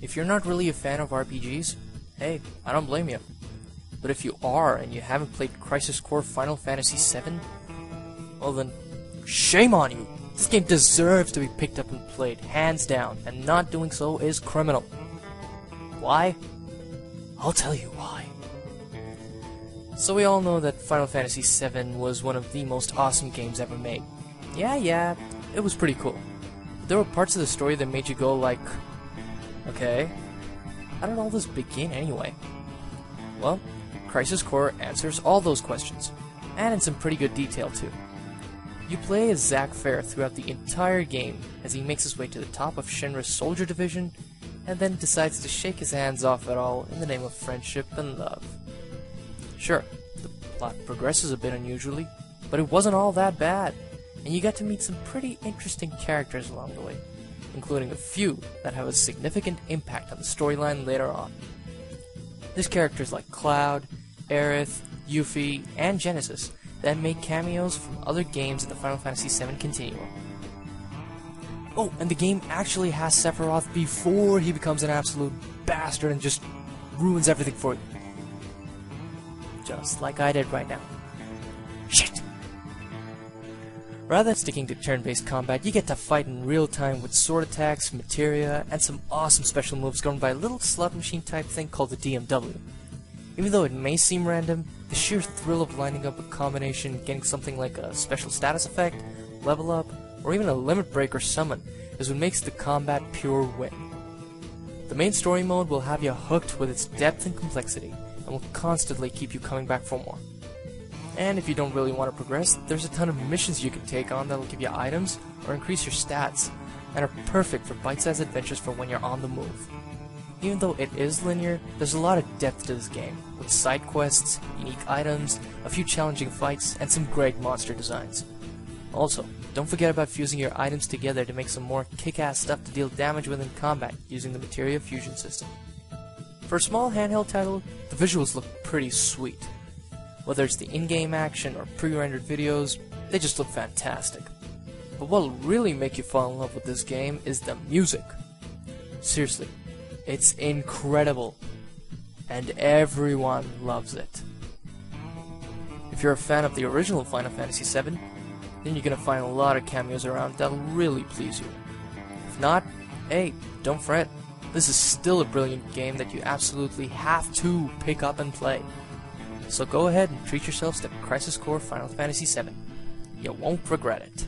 If you're not really a fan of RPGs, hey, I don't blame you. But if you are and you haven't played Crisis Core Final Fantasy VII, well then, shame on you! This game deserves to be picked up and played, hands down, and not doing so is criminal. Why? I'll tell you why. So we all know that Final Fantasy VII was one of the most awesome games ever made. Yeah, it was pretty cool. But there were parts of the story that made you go like, okay, how did all this begin anyway? Well, Crisis Core answers all those questions, and in some pretty good detail too. You play as Zack Fair throughout the entire game as he makes his way to the top of Shinra's soldier division, and then decides to shake his hands off it all in the name of friendship and love. Sure, the plot progresses a bit unusually, but it wasn't all that bad, and you got to meet some pretty interesting characters along the way, including a few that have a significant impact on the storyline later on. There's characters like Cloud, Aerith, Yuffie, and Genesis that make cameos from other games in the Final Fantasy VII continuum. Oh, and the game actually has Sephiroth before he becomes an absolute bastard and just ruins everything for you. Just like I did right now. Shit! Rather than sticking to turn-based combat, you get to fight in real time with sword attacks, materia, and some awesome special moves governed by a little slot machine type thing called the DMW. Even though it may seem random, the sheer thrill of lining up a combination, getting something like a special status effect, level up, or even a limit break or summon is what makes the combat pure win. The main story mode will have you hooked with its depth and complexity, and will constantly keep you coming back for more. And if you don't really want to progress, there's a ton of missions you can take on that will give you items or increase your stats, and are perfect for bite-sized adventures for when you're on the move. Even though it is linear, there's a lot of depth to this game, with side quests, unique items, a few challenging fights, and some great monster designs. Also, don't forget about fusing your items together to make some more kick-ass stuff to deal damage within combat using the Materia Fusion system. For a small handheld title, the visuals look pretty sweet. Whether it's the in-game action or pre-rendered videos, they just look fantastic. But what'll really make you fall in love with this game is the music. Seriously, it's incredible, and everyone loves it. If you're a fan of the original Final Fantasy VII, then you're gonna find a lot of cameos around that'll really please you. If not, hey, don't fret. This is still a brilliant game that you absolutely have to pick up and play. So go ahead and treat yourselves to Crisis Core Final Fantasy VII. You won't regret it.